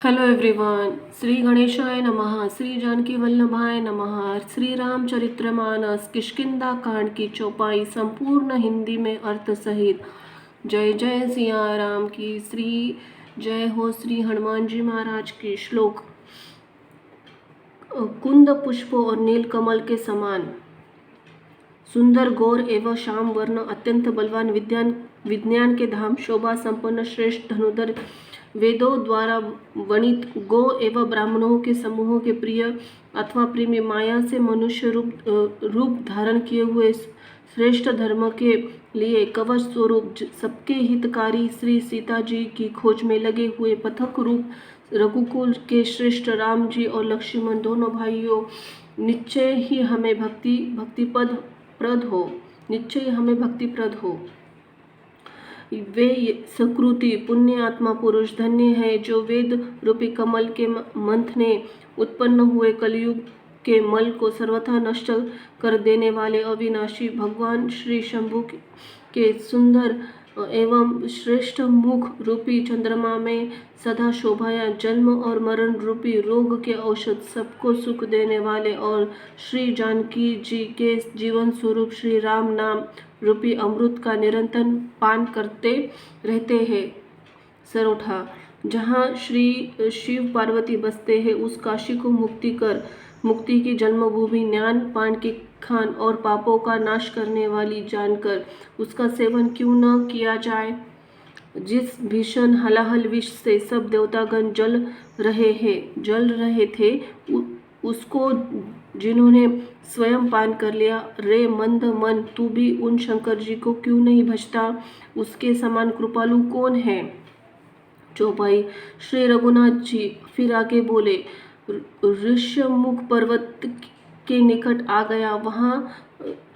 Hello everyone. Shri गणेशाय नमः। श्री जानकी वल्लभाय नमः। श्री रामचरितमानस किष्किंधा कांड की चौपाई संपूर्ण हिंदी में अर्थ सहित। जय जय सिया राम की श्री जय हो। श्री हनुमान जी महाराज की। श्लोक। कुंद पुष्प और नील कमल के समान सुंदर, गौर एवं श्याम वर्ण, अत्यंत बलवान, विज्ञान के धाम, शोभा संपन्न, श्रेष्ठ धनुधर, वेदों द्वारा वर्णित, गो एवं ब्राह्मणों के समूहों के प्रिय अथवा प्रेमी, माया से मनुष्य रूप धारण किए हुए श्रेष्ठ धर्म के लिए कवच स्वरूप, सबके हितकारी श्री सीता जी की खोज में लगे हुए पथक रूप रघुकुल के श्रेष्ठ राम जी और लक्ष्मण दोनों भाइयों, निश्चय ही हमें भक्तिप्रद हो। वे सकृति पुण्य आत्मा पुरुष धन्य है जो वेद रूपी कमल के मंथने उत्पन्न हुए कलयुग के मल को सर्वथा नष्ट कर देने वाले अविनाशी भगवान श्री शंभु के सुंदर एवं श्रेष्ठ मुख रूपी चंद्रमा में सदा शोभाया, जन्म और मरण रूपी रोग के औषध, सबको सुख देने वाले और श्री जानकी जी के जीवन स्वरूप श्री राम नाम रूपी अमृत का निरंतर पान करते रहते हैं। सरोठा। जहाँ श्री शिव पार्वती बसते हैं उस काशी को मुक्ति की जन्मभूमि, ज्ञान पान की खान और पापों का नाश करने वाली जानकर उसका सेवन क्यों न किया जाए। जिस भीषण हलाहल विष से सब देवतागण जल रहे थे उसको जिन्होंने स्वयं पान कर लिया, रे मंद मन, तू भी उन शंकर जी को क्यों नहीं भजता? उसके समान कृपालु कौन है? चौपाई। श्री रघुनाथ जी फिर आगे बोले, ऋष्यमुख पर्वत के निकट आ गया। वहाँ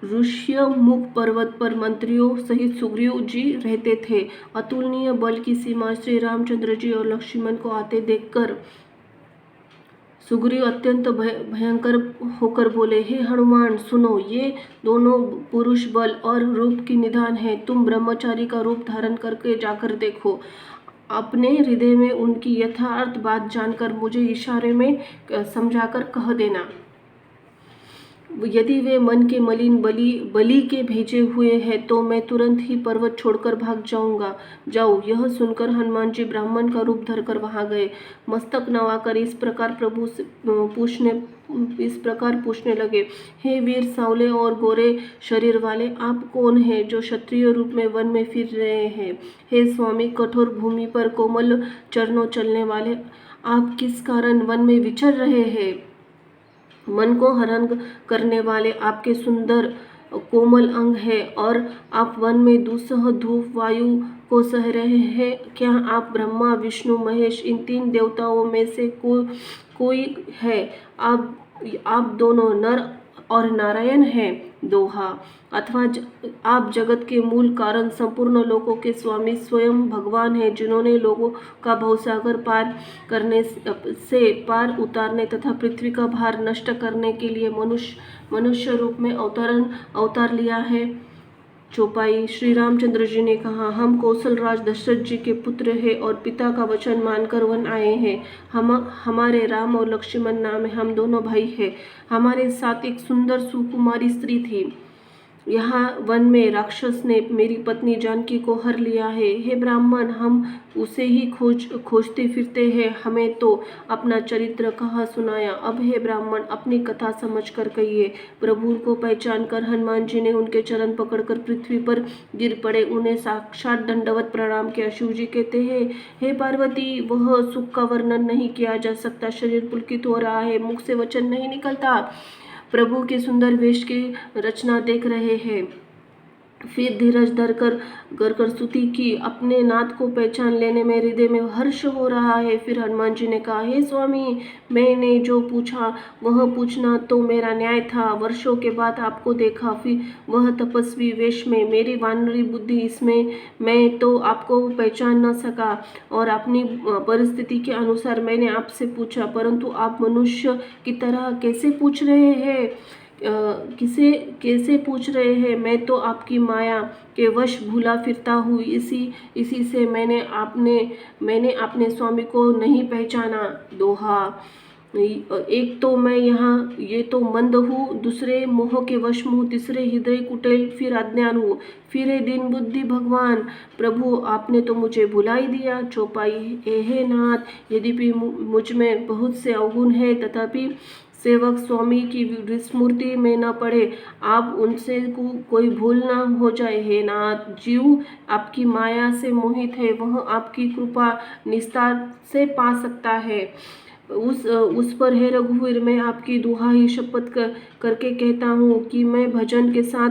ऋष्यमुख पर्वत पर मंत्रियों सहित सुग्रीव जी रहते थे। अतुलनीय बल की सीमा श्री रामचंद्र जी और लक्ष्मण को आते देखकर सुग्रीव अत्यंत भयंकर होकर बोले, हे हनुमान सुनो, ये दोनों पुरुष बल और रूप की निधान है। तुम ब्रह्मचारी का रूप धारण करके जाकर देखो। अपने हृदय में उनकी यथार्थ बात जानकर मुझे इशारे में समझाकर कह देना। यदि वे मन के मलिन बलि के भेजे हुए हैं तो मैं तुरंत ही पर्वत छोड़कर भाग जाऊं। यह सुनकर हनुमान जी ब्राह्मण का रूप धरकर वहां गए। मस्तक नवाकर इस प्रकार पूछने लगे, हे वीर सांवले और गोरे शरीर वाले, आप कौन हैं जो क्षत्रिय रूप में वन में फिर रहे हैं? हे स्वामी, कठोर भूमि पर कोमल चरणों चलने वाले, आप किस कारण वन में विचर रहे हैं? मन को हरण करने वाले आपके सुंदर कोमल अंग है और आप वन में दुस्सह धूप वायु को सह रहे हैं। क्या आप ब्रह्मा विष्णु महेश इन तीन देवताओं में से कोई है? आप दोनों नर और नारायण हैं। दोहा। अथवा आप जगत के मूल कारण, संपूर्ण लोकों के स्वामी स्वयं भगवान हैं, जिन्होंने लोगों का भवसागर पार करने से पार उतारने तथा पृथ्वी का भार नष्ट करने के लिए मनुष्य रूप में अवतार लिया है। चौपाई। श्री रामचंद्र जी ने कहा, हम कौशल राज दशरथ जी के पुत्र हैं और पिता का वचन मानकर वन आए हैं। हमारे राम और लक्ष्मण नाम है। हम दोनों भाई हैं। हमारे साथ एक सुंदर सुकुमारी स्त्री थी। यहाँ वन में राक्षस ने मेरी पत्नी जानकी को हर लिया है। हे ब्राह्मण, हम उसे ही खोजते फिरते हैं। हमें तो अपना चरित्र कहा सुनाया। अब हे ब्राह्मण, अपनी कथा समझ कर कहिए। प्रभु को पहचान कर हनुमान जी ने उनके चरण पकड़कर पृथ्वी पर गिर पड़े। उन्हें साक्षात दंडवत प्रणाम किया। शिव जी कहते हैं, हे पार्वती, वह सुख का वर्णन नहीं किया जा सकता। शरीर पुलकित हो रहा है, मुख से वचन नहीं निकलता। प्रभु के सुंदर वेश की रचना देख रहे हैं। फिर धीरज धरकर स्तुति की। अपने नाथ को पहचान लेने में हृदय में हर्ष हो रहा है। फिर हनुमान जी ने कहा, हे स्वामी, मैंने जो पूछा वह पूछना तो मेरा न्याय था। वर्षों के बाद आपको देखा, फिर वह तपस्वी वेश में। मेरी वानरी बुद्धि इसमें मैं तो आपको पहचान न सका और अपनी परिस्थिति के अनुसार मैंने आपसे पूछा, परंतु आप मनुष्य की तरह कैसे पूछ रहे हैं? किसे कैसे पूछ रहे हैं? मैं तो आपकी माया के वश भूला फिरता हूँ, इसी से मैंने अपने स्वामी को नहीं पहचाना। दोहा, एक तो मैं यहाँ ये तो मंद हूँ, दूसरे मोह के वश हूँ, तीसरे हृदय कुटिल, फिर अज्ञान हूँ, फिर है दिन बुद्धि भगवान। प्रभु आपने तो मुझे भुला ही दिया। चौपाई, हे नाथ, यद्यपि मुझ में बहुत से अवगुण है, तथापि सेवक स्वामी की विस्मृति में न पड़े, आप उनसे कोई भूल न हो जाए। हे नाथ, जीव आपकी माया से मोहित है, वह आपकी कृपा निस्तार से पा सकता है। उस पर हे रघुवीर, मैं आपकी दुहाई शपथ करके कहता हूँ कि मैं भजन के साथ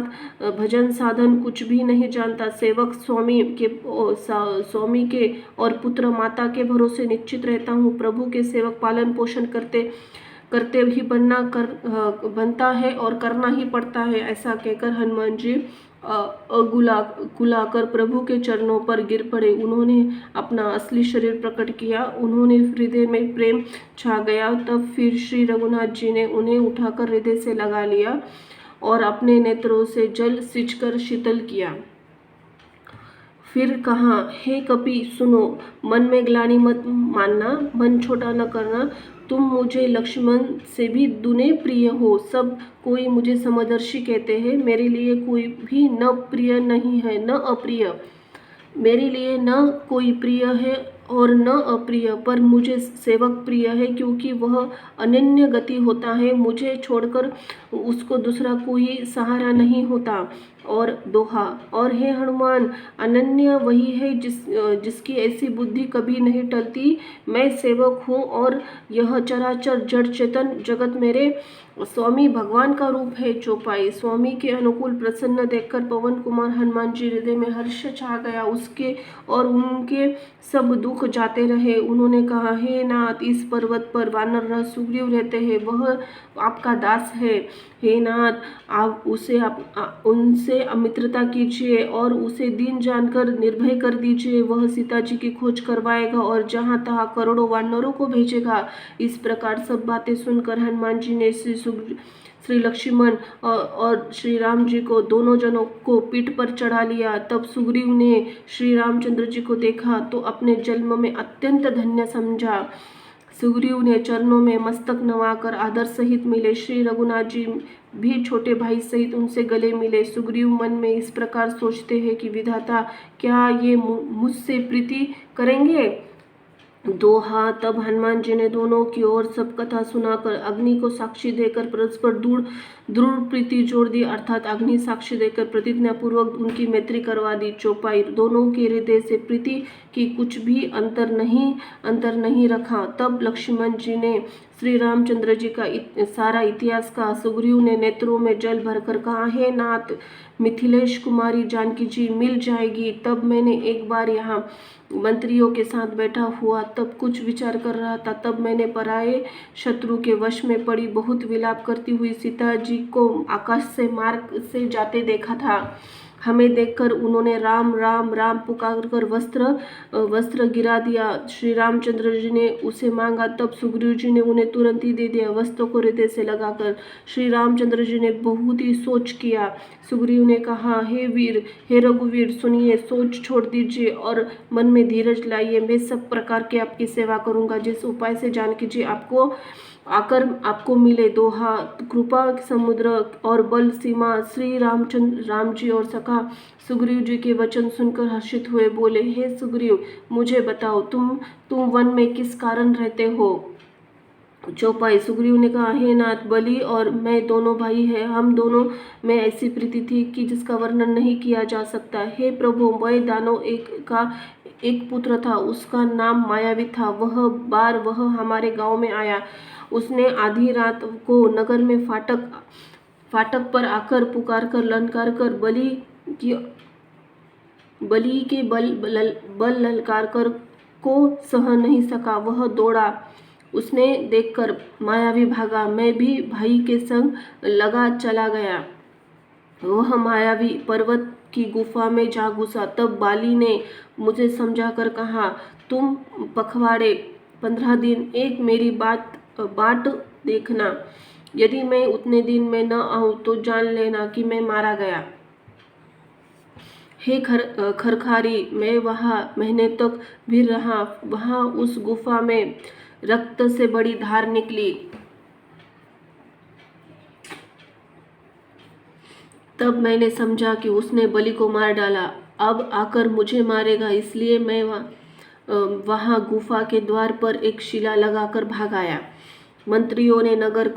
भजन साधन कुछ भी नहीं जानता। सेवक स्वामी के और पुत्र माता के भरोसे निश्चित रहता हूँ। प्रभु के सेवक पालन पोषण करते ही बनता है और करना ही पड़ता है। ऐसा कहकर हनुमान जी कुलाकर प्रभु के चरणों पर गिर पड़े। उन्होंने अपना असली शरीर प्रकट किया, उन्होंने हृदय में प्रेम छा गया। तब फिर श्री रघुनाथ जी ने उन्हें उठाकर हृदय से लगा लिया और अपने नेत्रों से जल सिंचकर शीतल किया। फिर कहा, हे कपि सुनो, मन में ग्लानि मत मानना, मन छोटा न करना। तुम मुझे लक्ष्मण से भी दुने प्रिय हो। सब कोई मुझे समदर्शी कहते हैं, मेरे लिए कोई भी न प्रिय नहीं है न अप्रिय। मेरे लिए न कोई प्रिय है और न अप्रिय, पर मुझे सेवक प्रिय है, क्योंकि वह अनन्य गति होता है, मुझे छोड़कर उसको दूसरा कोई सहारा नहीं होता। और दोहा, और हे हनुमान, अनन्य वही है जिसकी ऐसी बुद्धि कभी नहीं टलती। मैं सेवक हूँ और यह चराचर जड़ चेतन जगत मेरे स्वामी भगवान का रूप है। चौपाई, स्वामी के अनुकूल प्रसन्न देखकर पवन कुमार हनुमान जी हृदय में हर्ष छा गया। उसके और उनके सब दुख जाते रहे। उन्होंने कहा, हे नाथ, इस पर्वत पर वानर राज सुग्रीव रहते हैं, वह आपका दास है। हे नाथ, आप उनसे मित्रता कीजिए और उसे दीन जानकर निर्भय कर दीजिए। वह सीता जी की खोज करवाएगा और जहाँ तहाँ करोड़ों वानरों को भेजेगा। इस प्रकार सब बातें सुनकर हनुमान जी ने श्री लक्ष्मण और श्री राम जी को दोनों जनों को पीठ पर चढ़ा लिया। तब सुग्रीव ने श्री रामचंद्र जी को देखा तो अपने जन्म में अत्यंत धन्य समझा। सुग्रीव ने चरणों में मस्तक नवाकर आदर सहित मिले। श्री रघुनाथ जी भी छोटे भाई सहित उनसे गले मिले। सुग्रीव मन में इस प्रकार सोचते हैं कि विधाता, क्या ये मुझसे प्रीति करेंगे? दोहा, तब हनुमान जी ने दोनों की ओर सब कथा सुनाकर अग्नि को साक्षी देकर परस्पर दृढ़ प्रीति जोड़ दी, अर्थात अग्नि साक्षी देकर प्रतिज्ञा पूर्वक उनकी मैत्री करवा दी। चौपाई, दोनों के हृदय से प्रीति की कुछ भी अंतर नहीं रखा। तब लक्ष्मण जी ने श्री रामचंद्र जी का सारा इतिहास कहा। सुग्रीव ने नेत्रों में जल भरकर कहा, हे नाथ, मिथिलेश कुमारी जानकी जी मिल जाएगी। तब मैंने एक बार यहाँ मंत्रियों के साथ बैठा हुआ तब कुछ विचार कर रहा था। तब मैंने पराये शत्रु के वश में पड़ी बहुत विलाप करती हुई सीता जी को आकाश से मार्ग से जाते देखा था। हमें देखकर उन्होंने राम राम राम पुकार कर वस्त्र गिरा दिया। श्री रामचंद्र जी ने उसे मांगा, तब सुग्रीव जी ने उन्हें तुरंत ही दे दिया। वस्त्र को हृदय से लगाकर श्री रामचंद्र जी ने बहुत ही सोच किया। सुग्रीव ने कहा, हे रघुवीर, सुनिए, सोच छोड़ दीजिए और मन में धीरज लाइए। मैं सब प्रकार की आपकी सेवा करूंगा, जिस उपाय से जानकी जी आपको मिले। दोहा, कृपा समुद्र और बल सीमा। श्री राम जी और सखा सुग्रीव जी के वचन सुनकर हर्षित हुए बोले, हे सुग्रीव, मुझे बताओ, तुम वन में किस कारण रहते हो? चौपाई, सुग्रीव ने कहा, हे नाथ, बलि और मैं दोनों भाई हैं। हम दोनों में ऐसी प्रीति थी कि जिसका वर्णन नहीं किया जा सकता। हे प्रभु, मैं दानव एक पुत्र था, उसका नाम मायावी था। वह हमारे गांव में आया। उसने आधी रात को नगर में फाटक पर आकर पुकार कर ललकार कर बलि के बल ललकार कर को सह नहीं सका। वह दौड़ा, उसने देखकर मायावी भागा। मैं भी भाई के संग लगा चला गया। वह मायावी पर्वत की गुफा में जा घुसा। तब बाली ने मुझे समझाकर कहा, तुम पखवाड़े 15 दिन एक मेरी बाट देखना। यदि मैं उतने दिन में न आऊं तो जान लेना कि मैं मारा गया। हे खरखारी, मैं वहाँ महीने तक भी रहा। वहाँ उस गुफा में रक्त से बड़ी धार निकली। तब मैंने समझा कि उसने बलि को मार डाला। अब आकर मुझे मारेगा, इसलिए मैं वहाँ गुफा के द्वार पर एक शिला लगाकर भाग आया। मंत्रियों ने नगर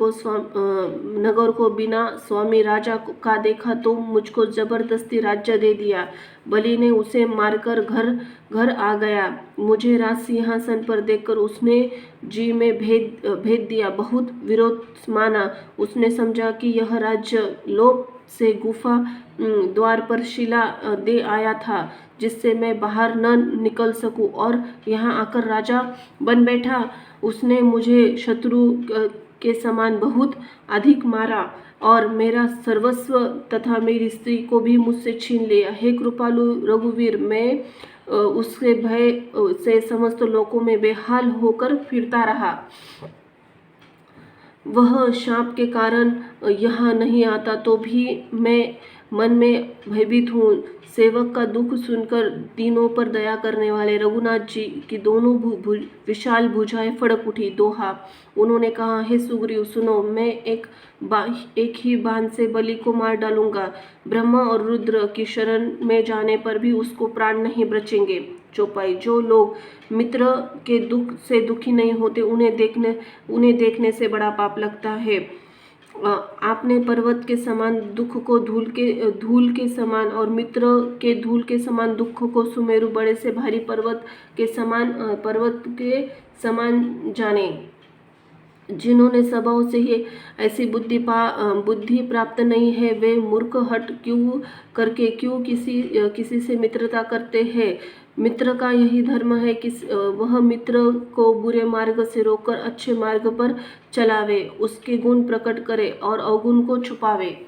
को बिना स्वामी राजा का देखा तो मुझको जबरदस्ती राज्य दे दिया। बलि ने उसे मारकर घर आ गया। मुझे राज सिंहासन पर देखकर उसने जी में भेद दिया, बहुत विरोध माना। उसने समझा कि यह राज्य लोभ से गुफा द्वार पर शिला दे आया था, जिससे मैं बाहर न निकल सकूं, और यहाँ आकर राजा बन बैठा। उसने मुझे शत्रु के समान बहुत अधिक मारा और मेरा सर्वस्व तथा मेरी स्त्री को भी मुझसे छीन लिया। हे कृपालु रघुवीर, मैं उसके भय से समस्त लोकों में बेहाल होकर फिरता रहा। वह शाप के कारण यहाँ नहीं आता तो भी मैं मन में भयभीत हूँ। सेवक का दुख सुनकर दीनों पर दया करने वाले रघुनाथ जी की दोनों विशाल भुजाएं फड़क उठी। दोहा। उन्होंने कहा, हे सुग्रीव सुनो, मैं एक ही बाण से बलि को मार डालूंगा। ब्रह्मा और रुद्र की शरण में जाने पर भी उसको प्राण नहीं बचेंगे। चौपाई। जो लोग मित्र के दुख से दुखी नहीं होते, उन्हें देखने से बड़ा पाप लगता है। आपने पर्वत के समान दुख को धूल के समान और मित्र के धूल के समान दुख को सुमेरु बड़े से भारी पर्वत के समान जाने। जिन्होंने स्वभाव से ही ऐसी बुद्धि प्राप्त नहीं है, वे मूर्ख हट क्यों किसी से मित्रता करते हैं। मित्र का यही धर्म है कि वह मित्र को बुरे मार्ग से रोककर अच्छे मार्ग पर चलावे, उसके गुण प्रकट करे और अवगुण को छुपावे।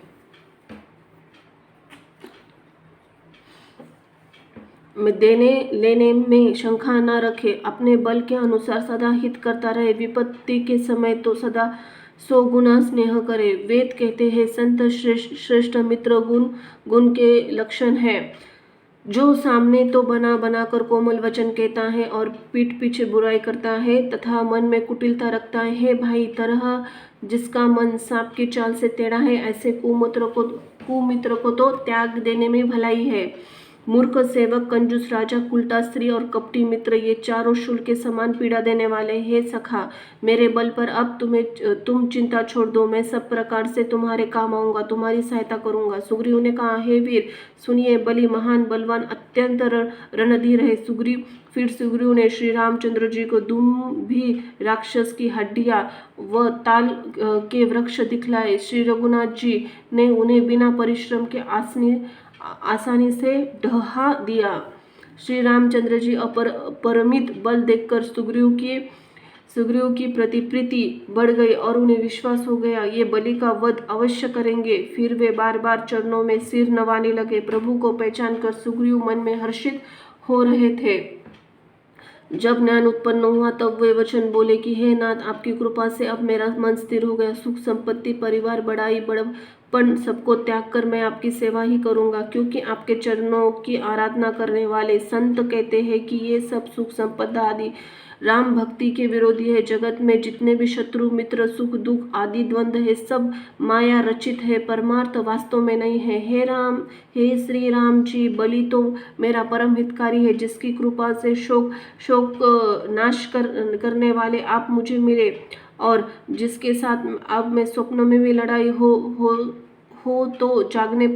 देने लेने में शंका न रखे, अपने बल के अनुसार सदा हित करता रहे, विपत्ति के समय तो सदा 100 गुना स्नेह करे। वेद कहते हैं, संत श्रेष्ठ मित्र गुण के लक्षण है। जो सामने तो बना कर कोमल वचन कहता है और पीठ पीछे बुराई करता है तथा मन में कुटिलता रखता है। भाई, तरह जिसका मन सांप की चाल से टेढ़ा है, ऐसे कुमित्र को तो त्याग देने में भलाई है। मूर्ख सेवक, कंजूस राजा, उल्टा स्त्री और कपटी मित्र, ये चारों शूल के समान पीड़ा देने वाले हैं। सखा, मेरे बल पर अब तुम चिंता छोड़ दो। मैं सब प्रकार से तुम्हारे काम आऊंगा, तुम्हारी सहायता करूंगा। सुग्रीव ने कहा, हे वीर सुनिए, बलि महान बलवान अत्यंत रणधीर है। फिर सुग्रीव ने श्री रामचंद्र जी को भी राक्षस की हड्डियां व ताल के वृक्ष दिखलाए। श्री रघुनाथ जी ने उन्हें बिना परिश्रम के आसानी से ढहा दिया। श्री रामचंद्र जी अपरिमित बल देखकर सुग्रीव की प्रीति बढ़ गई और उन्हें विश्वास हो गया, ये बलि का वध अवश्य करेंगे। फिर वे बार बार चरणों में सिर नवाने लगे। प्रभु को पहचान कर सुग्रीव मन में हर्षित हो रहे थे। जब ज्ञान उत्पन्न हुआ तब वे वचन बोले कि हे नाथ, आपकी कृपा से अब मेरा मन स्थिर हो गया। सुख संपत्ति, परिवार, बड़ाई, बड़पन सबको त्याग कर मैं आपकी सेवा ही करूंगा, क्योंकि आपके चरणों की आराधना करने वाले संत कहते हैं कि ये सब सुख संपदा आदि राम भक्ति के विरोधी है। जगत में जितने भी शत्रु मित्र, सुख दुख आदि द्वंद्व है, सब माया रचित है, परमार्थ वास्तव में नहीं है। हे श्री राम जी, बलि तो मेरा परम हितकारी है, जिसकी कृपा से शोक नाश करने वाले आप मुझे मिले और जिसके साथ अब मैं स्वप्न में भी लड़ाई हो तो जागने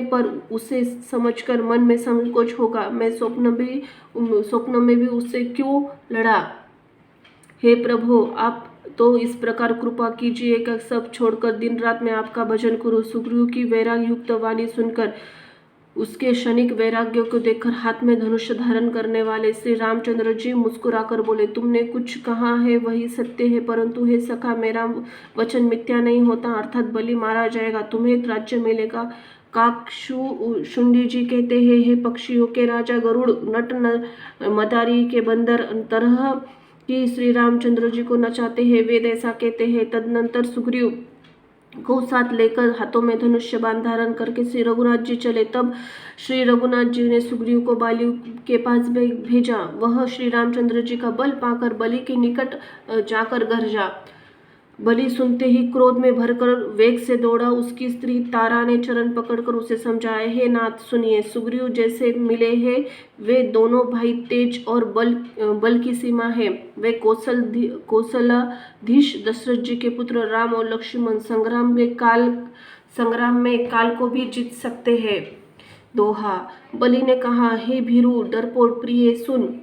पर उसे समझकर मन में संकोच होगा। मैं स्वप्न में भी उससे क्यों लड़ा। हे प्रभु, आप तो इस प्रकार कृपा कीजिए कि सब छोड़कर दिन रात मैं आपका भजन करूं। सुग्रीव की वैराग युक्त वाणी सुनकर, उसके क्षणिक वैराग्य को देखकर हाथ में धनुष धारण करने वाले श्री रामचंद्र जी मुस्कुराकर बोले, तुमने कुछ कहा है वही सत्य है, परंतु हे सखा, मेरा वचन मिथ्या नहीं होता, अर्थात बलि मारा जाएगा, तुम्हें राज्य मिलेगा। काकशुंडी जी कहते हैं, हे पक्षियों के राजा, गरुड़, नट मदारी के बंदर, तरह कि श्री रामचंद्र जी को नचाते हैं। वेद ऐसा कहते हैं। तदनंतर सुग्रीव को साथ लेकर हाथों में धनुष्य बाण धारण करके श्री रघुनाथ जी चले। तब श्री रघुनाथ जी ने सुग्रीव को बाली के पास भेजा। वह श्री रामचंद्र जी का बल पाकर बलि के निकट जाकर गरजा। बलि सुनते ही क्रोध में भरकर वेग से दौड़ा। उसकी स्त्री तारा ने चरण पकड़कर उसे समझाया, हे नाथ सुनिए, सुग्रीव जैसे मिले हैं वे दोनों भाई तेज और बल की सीमा है। वे कौशलाधीश दशरथ जी के पुत्र राम और लक्ष्मण संग्राम में काल को भी जीत सकते हैं। दोहा। बलि ने कहा, हे भीरु डरपोक प्रिय सुन,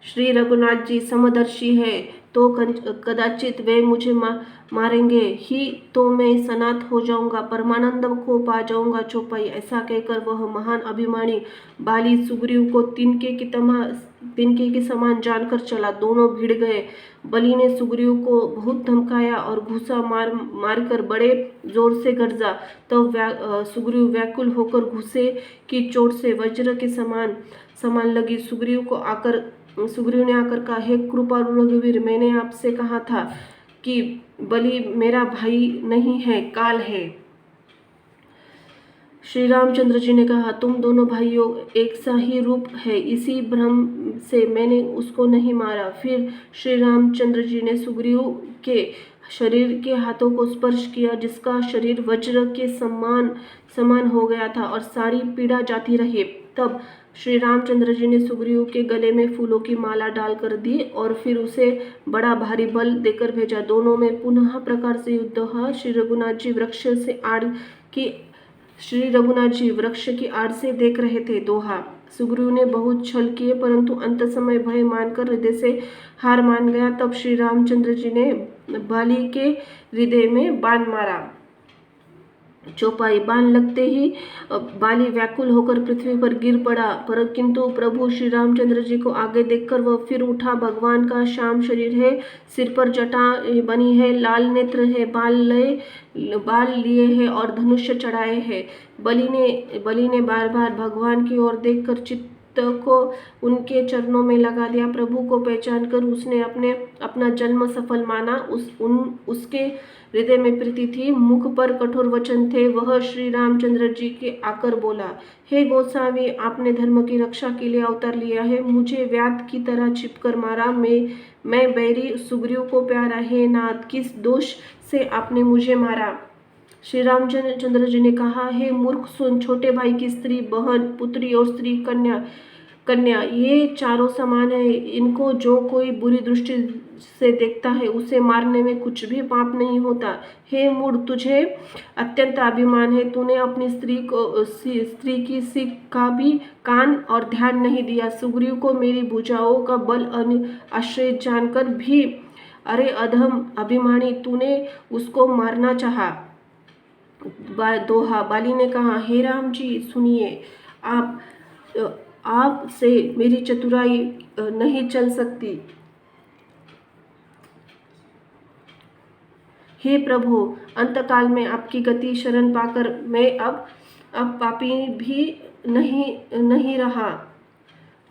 श्री रघुनाथ जी समदर्शी है तो कदाचित वे मुझे मारेंगे ही तो मैं सनाथ हो जाऊंगा, परमानंद को पा जाऊंगा। चौपाई। ऐसा कहकर वह महान अभिमानी बाली सुग्रीव को तिनके के समान जानकर चला। दोनों भिड़ गए। बलि ने सुग्रीव को बहुत धमकाया और घूसा मारकर बड़े जोर से गरजा। तब सुग्रीव व्याकुल होकर घूसे की चोट से वज्र के समान लगी। सुग्रीव ने आकर कहा, हे कृपालु रघुवीर, मैंने आपसे कहा था कि बलि मेरा भाई नहीं है, काल है। श्री रामचंद्र जी ने कहा, तुम दोनों भाइयों एक सा ही रूप है, इसी भ्रम से मैंने उसको नहीं मारा। फिर श्री रामचंद्र जी ने सुग्रीव के शरीर के हाथों को स्पर्श किया, जिसका शरीर वज्र के समान हो गया था और सारी पीड़ा जाती रही। तब श्री रामचंद्र जी ने सुग्रीव के गले में फूलों की माला डालकर दी और फिर उसे बड़ा भारी बल देकर भेजा। दोनों में पुनः प्रकार से युद्ध हुआ। श्री रघुनाथ जी वृक्ष की आड़ से देख रहे थे। दोहा। सुग्रीव ने बहुत छल किए, परंतु अंत समय भय मानकर हृदय से हार मान गया। तब श्री रामचंद्र जी ने बाली के हृदय में बाण मारा। चौपाई। बाण लगते ही बाली व्याकुल होकर पृथ्वी पर गिर पड़ा, किंतु प्रभु श्री रामचंद्र जी को आगे देखकर वह फिर उठा। भगवान का श्याम शरीर है, सिर पर जटा बनी है, लाल नेत्र है, बाल लिए है और धनुष्य चढ़ाए है। बलि ने बार बार भगवान की ओर देखकर चित्त को उनके चरणों में लगा दिया। प्रभु को पहचान कर उसने अपना जन्म सफल माना। उसके हृदय में प्रीति थी, मुख पर कठोर वचन थे। वह श्री रामचंद्र जी के आकर बोला, हे गोसावी, आपने धर्म की रक्षा के लिए अवतार लिया है, मुझे व्याध की तरह छिपकर मारा। मैं बैरी सुग्रीव को प्यारा, हे नाथ, किस दोष से आपने मुझे मारा। श्री रामचंद्र जी ने कहा, हे मूर्ख सुन, छोटे भाई की स्त्री, बहन, पुत्री और स्त्री कन्या ये चारों समान है। इनको जो कोई बुरी दृष्टि से देखता है उसे मारने में कुछ भी पाप नहीं होता। हे मूढ़, तुझे अत्यंत अभिमान है, तूने अपनी स्त्री की सीख का भी कान और ध्यान नहीं दिया। सुग्रीव को मेरी भुजाओं का बल आश्रय जानकर भी, अरे अधम अभिमानी, तूने उसको मारना चाहा। दोहा। बाली ने कहा, हे राम जी सुनिए, आप से मेरी चतुराई नहीं चल सकती। हे प्रभु, अंतकाल में आपकी गति शरण पाकर मैं अब पापी भी नहीं रहा।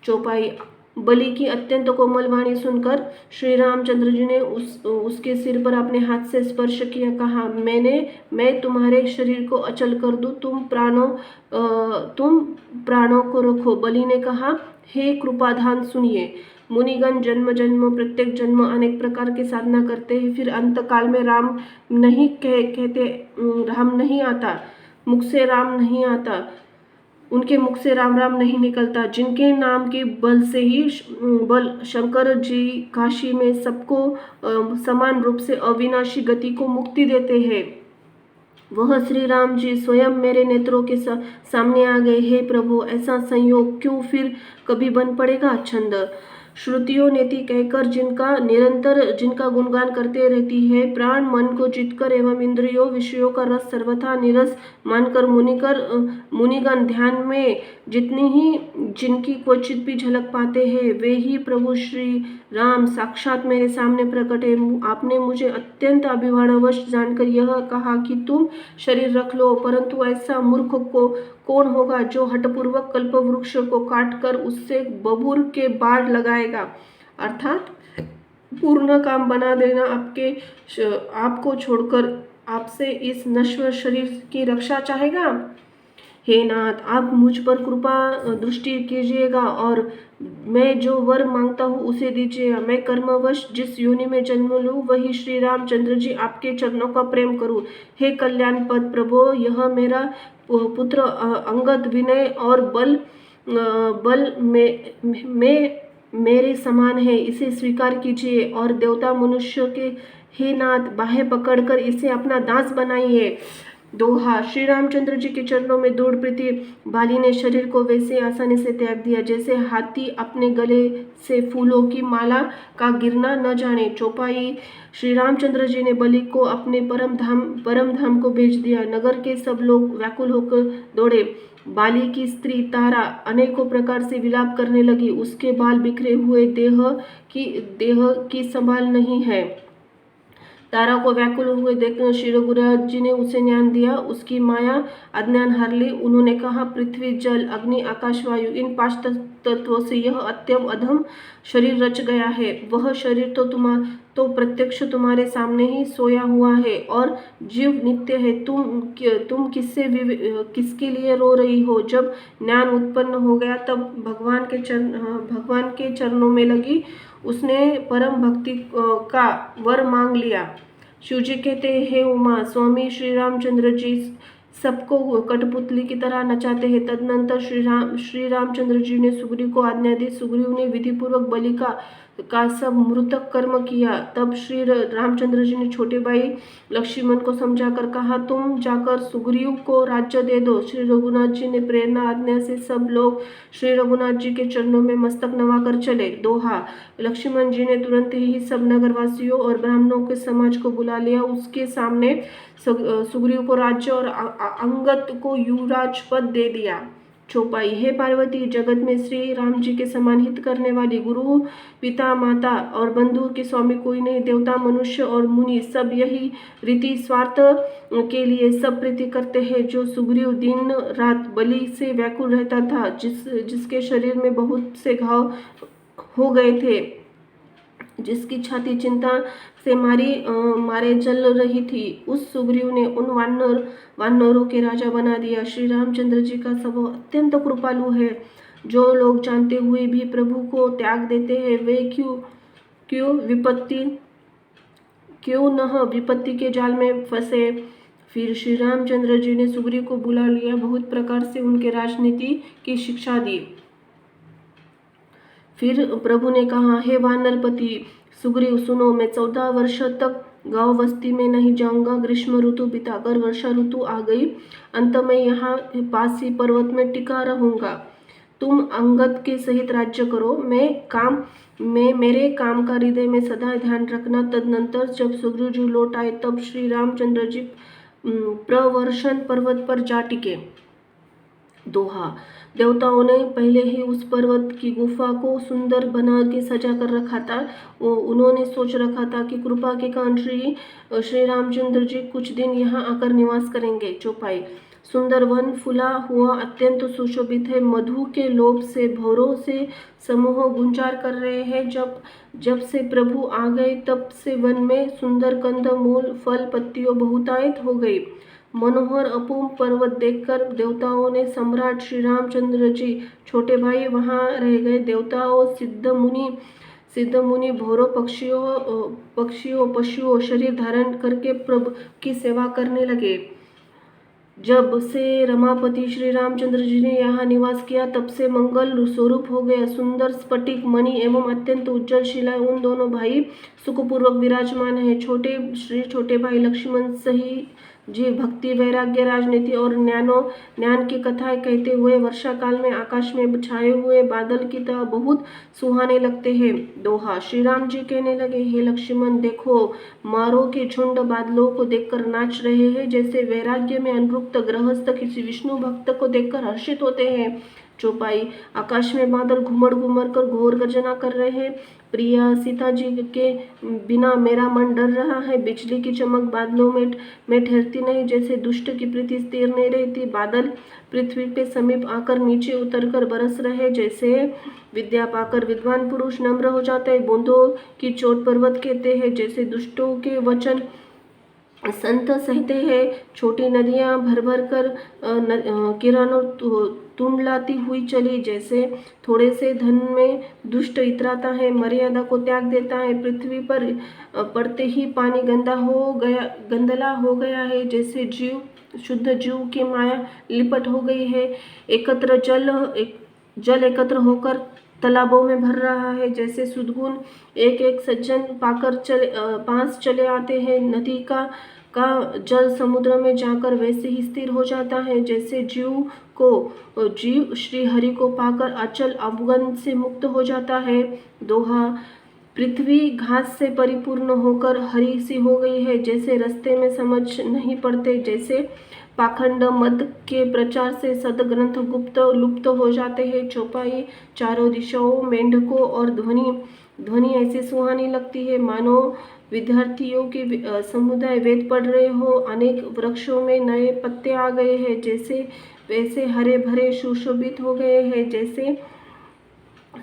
चौपाई। बलि की अत्यंत कोमल वाणी सुनकर श्री रामचंद्र जी ने उसके सिर पर अपने हाथ से स्पर्श किया। कहा, मैं तुम्हारे शरीर को अचल कर दूं, तुम प्राणों को रखो। बलि ने कहा, हे कृपाधान सुनिए, मुनिगण जन्म जन्म प्रत्येक जन्म अनेक प्रकार की साधना करते हैं, फिर अंत काल में राम नहीं आता, मुख से राम नहीं आता, उनके मुख से राम राम नहीं निकलता, जिनके नाम के बल से ही शंकर जी काशी में सबको समान रूप से अविनाशी गति को मुक्ति देते हैं, वह श्री राम जी स्वयं मेरे नेत्रों के सामने आ गए। हे प्रभु, ऐसा संयोग क्यों फिर कभी बन पड़ेगा। छंद। श्रुतियों नेति कहकर जिनका गुणगान करते रहती है, प्राण मन को जीतकर एवं इंद्रियों विषयों का रस सर्वथा निरस मानकर मुनिगण ध्यान में जिनकी क्वचित भी झलक पाते हैं, वे ही प्रभु श्री राम साक्षात मेरे सामने प्रकट है। आपने मुझे अत्यंत अभिमानवश जानकर यह कहा कि तुम शरीर रख लो, परंतु ऐसा मूर्ख कौन होगा जो हठपूर्वक कल्पवृक्ष को काटकर उससे बबूर के बाढ़ लगाएगा। अर्थात पूर्ण काम बना देना आपको छोड़कर आपसे इस नश्वर शरीर की रक्षा चाहेगा। हे नाथ, आप मुझ पर कृपा दृष्टि कीजिएगा और मैं जो वर मांगता हूँ उसे दीजिएगा। मैं कर्मवश जिस योनि में जन्म लूँ वही श्री रामचंद्र जी आपके चरणों का प्रेम करूँ। हे कल्याण पद प्रभो, यह मेरा पुत्र अंगद विनय और बल में मेरे समान है, इसे स्वीकार कीजिए और देवता मनुष्य के हे नाथ बाहें पकड़कर इसे अपना दास बनाइए। दोहा। श्री रामचंद्र जी के चरणों में दृढ़ प्रीति बाली ने शरीर को वैसे आसानी से त्याग दिया जैसे हाथी अपने गले से फूलों की माला का गिरना न जाने। चौपाई। श्री रामचंद्र जी ने बलि को अपने परम धाम को भेज दिया। नगर के सब लोग व्याकुल होकर दौड़े। बाली की स्त्री तारा अनेकों प्रकार से विलाप करने लगी। उसके बाल बिखरे हुए, देह की संभाल नहीं है। तारा को व्याकुल हुए देखकर श्री रघुराज जी ने उसे ज्ञान दिया, उसकी माया अज्ञान हार ली। उन्होंने कहा, पृथ्वी जल अग्नि आकाश वायु इन 5 तत्वों से यह अत्यंत अधम शरीर रच गया है। वह शरीर तो प्रत्यक्ष तुम्हारे सामने ही सोया हुआ है और जीव नित्य है। तुम किसके लिए रो रही हो। जब ज्ञान उत्पन्न हो गया तब भगवान के चरणों में लगी। उसने परम भक्ति का वर मांग लिया। शिवजी कहते हैं, हे उमा, स्वामी श्री रामचंद्र जी सबको कठपुतली की तरह नचाते हैं। तदनंतर श्री रामचंद्र जी ने सुग्रीव को आज्ञा दी। सुग्रीव ने विधिपूर्वक बलि का सब मृतक कर्म किया। तब श्री रामचंद्र जी ने छोटे भाई लक्ष्मण को समझाकर कहा, तुम जाकर सुग्रीव को राज्य दे दो। श्री रघुनाथ जी ने प्रेरणा आज्ञा से सब लोग श्री रघुनाथ जी के चरणों में मस्तक नवाकर चले। दोहा। लक्ष्मण जी ने तुरंत ही सब नगरवासियों और ब्राह्मणों के समाज को बुला लिया। उसके सामने सुग्रीव को राज्य और अंगद को युवराज पद दे दिया। चौपाई। हे पार्वती, जगत में श्री राम जी के समान हित करने वाली गुरु पिता माता और बंधु के स्वामी कोई नहीं। देवता मनुष्य और मुनि सब यही रीति स्वार्थ के लिए सब प्रीति करते हैं। जो सुग्रीव दिन रात बलि से व्याकुल रहता था, जिसके शरीर में बहुत से घाव हो गए थे, जिसकी छाती चिंता से मारे जल रही थी, उस सुग्रीव ने उन वानरों के राजा बना दिया। श्री रामचंद्र जी का स्वभाव अत्यंत कृपालु है। जो लोग जानते हुए भी प्रभु को त्याग देते हैं वे क्यों न विपत्ति के जाल में फंसे। फिर श्री रामचंद्र जी ने सुग्रीव को बुला लिया, बहुत प्रकार से उनके राजनीति की शिक्षा दी। फिर प्रभु ने कहा, हे वानरपति सुग्रीव, सुनो, मैं 14 वर्ष तक गांव बस्ती में नहीं जाऊंगा। ग्रीष्म ऋतु बिताकर वर्षा ऋतु आ गई। अंत में यहाँ पास ही पर्वत में टिका रहूंगा। तुम अंगद के सहित राज्य करो। मेरे काम का हृदय में सदा ध्यान रखना। तदनंतर जब सुग्रीव जी लौट आए तब श्री रामचंद्र जी प्रवर्षण पर्वत पर जा टिके। दोहा। देवताओं ने पहले ही उस पर्वत की गुफा को सुंदर बना के सजा कर रखा था। उन्होंने सोच रखा था कि कृपा के कारण श्री रामचंद्र जी कुछ दिन यहाँ आकर निवास करेंगे। चौपाई। सुंदर वन फूला हुआ अत्यंत सुशोभित है। मधु के लोभ से भौरों से समूह गुंजार कर रहे हैं। जब से प्रभु आ गए तब से वन में सुंदर कंद मूल फल पत्तियों बहुतायत हो गई। मनोहर अपूर्व पर्वत देखकर देवताओं ने सम्राट श्री रामचंद्र जी छोटे भाई वहां रह गए। देवताओं सिद्ध मुनि भौरों पशुओं शरीर धारण करके प्रभु की सेवा करने लगे। जब से रमापति श्री रामचंद्र जी ने यहाँ निवास किया तब से मंगल स्वरूप हो गया। सुंदर स्फटिक मणि एवं अत्यंत उज्जवल शिलाएं उन दोनों भाई सुखपूर्वक विराजमान है। छोटे भाई लक्ष्मण सही जी भक्ति वैराग्य राजनीति और ज्ञान की कथाएं कहते हुए वर्षा काल में आकाश में छाए हुए बादल की तरह बहुत सुहाने लगते हैं। दोहा। श्री राम जी कहने लगे, हे लक्ष्मण, देखो, मारों के झुंड बादलों को देखकर नाच रहे हैं, जैसे वैराग्य में अनुरक्त गृहस्थ किसी विष्णु भक्त को देखकर हर्षित होते हैं। चौपाई, आकाश में बादल घुमड़ घुमड़ कर घोर गर्जना कर रहे हैं। प्रिया सीता जी के बिना मेरा मन डर रहा है। बिजली की चमक बादलों में ठहरती नहीं, जैसे दुष्ट की प्रीति स्थिर नहीं रहती। बादल पृथ्वी पे समीप आकर नीचे उतरकर बरस रहे, जैसे विद्या पाकर विद्वान पुरुष नम्र हो जाते हैं। बूंदों की चोट पर्वत कहते हैं, जैसे दुष्टों के वचन संत सहते हैं। छोटी नदियाँ भर भर कर किरणों तुंडलाती हुई चली, जैसे थोड़े से धन में दुष्ट इतराता है, मर्यादा को त्याग देता है। पृथ्वी पर पड़ते ही पानी गंदला हो गया है, जैसे शुद्ध जीव की माया लिपट हो गई है। जल एकत्र होकर तालाबों में भर रहा है, जैसे सद्गुण एक एक सज्जन पास चले आते हैं। नदी का जल समुद्र में जाकर वैसे ही स्थिर हो जाता है, जैसे जीव श्री हरि को पाकर अचल अवगुण से मुक्त हो जाता है। दोहा, पृथ्वी घास से परिपूर्ण होकर हरी सी हो गई है, जैसे रास्ते में समझ नहीं पड़ते, जैसे पाखंड मत के प्रचार से सदग्रंथ लुप्त हो जाते हैं। चौपाई, चारों दिशाओं मेंढकों और ध्वनि ऐसी सुहानी लगती है मानो विद्यार्थियों के समुदाय वेद पढ़ रहे हो। अनेक वृक्षों में नए पत्ते आ गए हैं, जैसे वैसे हरे भरे सुशोभित हो गए हैं, जैसे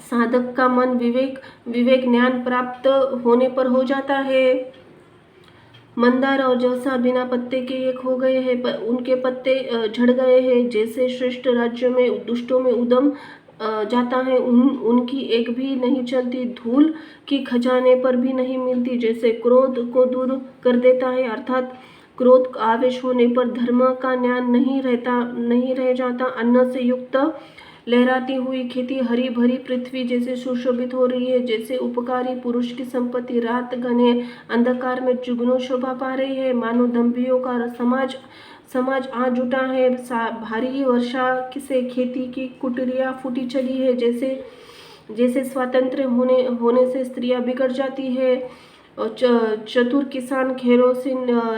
साधक का मन विवेक ज्ञान प्राप्त होने पर हो जाता है। मंदार और जौसा बिना पत्ते के एक हो गए हैं, उनके पत्ते झड़ गए हैं। जैसे श्रेष्ठ राज्य में दुष्टों में उदम जाता है, उनकी एक भी नहीं चलती, धूल की खजाने पर भी नहीं मिलती। जैसे क्रोध को दूर कर देता है, अर्थात क्रोध आवेश होने पर धर्म का ज्ञान नहीं रह जाता। अन्न से युक्त लहराती हुई खेती, हरी भरी पृथ्वी जैसे सुशोभित हो रही है, जैसे उपकारी पुरुष की संपत्ति रात घने अंधकार में जुगनू शोभा पा रही है। मानो दंभियों का समाज आ जुटा है। भारी वर्षा से खेती की कुटिया फूटी चली है, जैसे स्वातंत्र्य होने से स्त्रियां बिगड़ जाती है। चतुर किसान खेरों से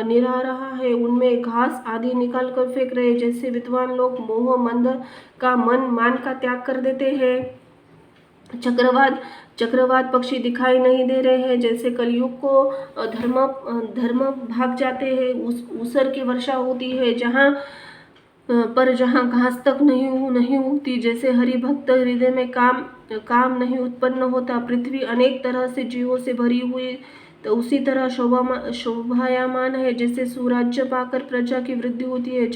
निराह रहा है, उनमें घास आदि निकाल कर फेंक रहे, जैसे विद्वान लोग मोह मंद का मान का त्याग कर देते हैं। चक्रवात पक्षी दिखाई नहीं दे रहे हैं, जैसे कलयुग को धर्म भाग जाते हैं। ऊसर की वर्षा होती है जहाँ घास तक नहीं उगती, जैसे हरि भक्त हृदय में काम नहीं उत्पन्न होता। पृथ्वी अनेक तरह से जीवों से भरी हुई तो उसी तरह शोभायमान है, जैसे सुराज्य पाकर प्रजा की वृद्धि होती है,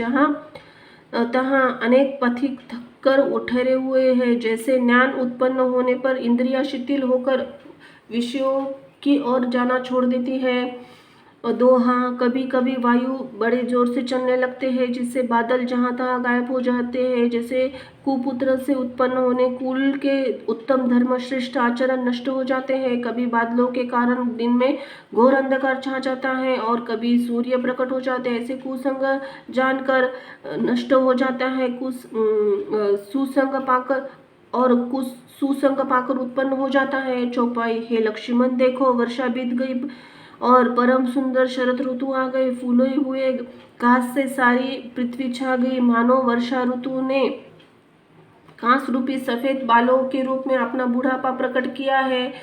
तहाँ अनेक पथिक थककर ठहरे हुए हैं, जैसे ज्ञान उत्पन्न होने पर इंद्रियां शिथिल होकर विषयों की ओर जाना छोड़ देती है। दोहा, कभी कभी वायु बड़े जोर से चलने लगते हैं, जिससे बादल जहाँ तहाँ गायब हो जाते हैं, जैसे कुपुत्र से उत्पन्न होने कुल के उत्तम धर्म श्रेष्ठ आचरण नष्ट हो जाते हैं। कभी बादलों के कारण दिन में घोर अंधकार छा जाता है और कभी सूर्य प्रकट हो जाते हैं, ऐसे कुसंग जानकर नष्ट हो जाता है। सुसंग पाकर उत्पन्न हो जाता है। चौपाई, हे लक्ष्मण देखो, वर्षा बीत गई और परम सुंदर शरद ऋतु आ गए। फूले हुए घास से सारी पृथ्वी छा गई, मानो वर्षा ऋतु ने घास रूपी सफेद बालों के रूप में अपना बुढ़ापा प्रकट किया है।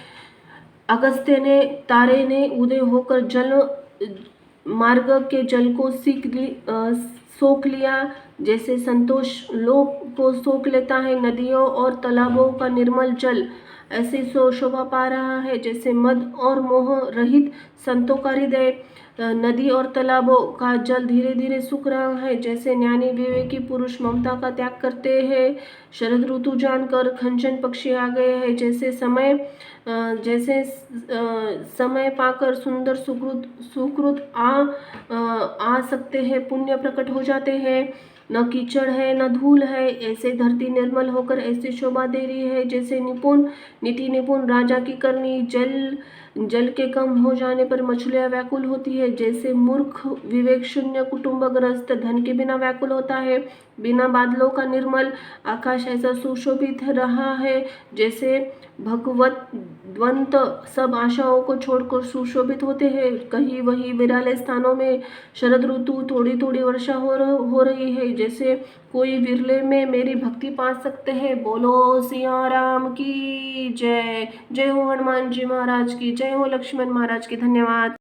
अगस्त्य ने तारे ने उदय होकर जल मार्ग के जल को सोख लिया, जैसे संतोष लोक को सोख लेता है। नदियों और तालाबों का निर्मल जल ऐसे शोभा पा रहा है, जैसे मद और मोह रहित संतों का हृदय। नदी और तालाबों का जल धीरे धीरे सूख रहा है, जैसे ज्ञानी विवेकी पुरुष ममता का त्याग करते हैं। शरद ऋतु जानकर खंजन पक्षी आ गए हैं, जैसे समय पाकर सुंदर सुकृत आ सकते हैं, पुण्य प्रकट हो जाते हैं। न कीचड़ है न धूल है, ऐसे धरती निर्मल होकर ऐसी शोभा दे रही है, जैसे नीति निपुण राजा की करनी। जल के कम हो जाने पर मछलियां व्याकुल होती है, जैसे मूर्ख विवेक शून्य कुटुंबग्रस्त धन के बिना व्याकुल होता है। बिना बादलों का निर्मल आकाश ऐसा सुशोभित रहा है, जैसे भगवत सब आशाओं को छोड़कर सुशोभित होते हैं। कहीं वही विराले स्थानों में शरद ऋतु थोड़ी थोड़ी वर्षा हो रही है, जैसे कोई विरले में मेरी भक्ति पा सकते हैं। बोलो सिया राम की जय। जय हो हनुमान जी महाराज की, जय हो लक्ष्मण महाराज की। धन्यवाद।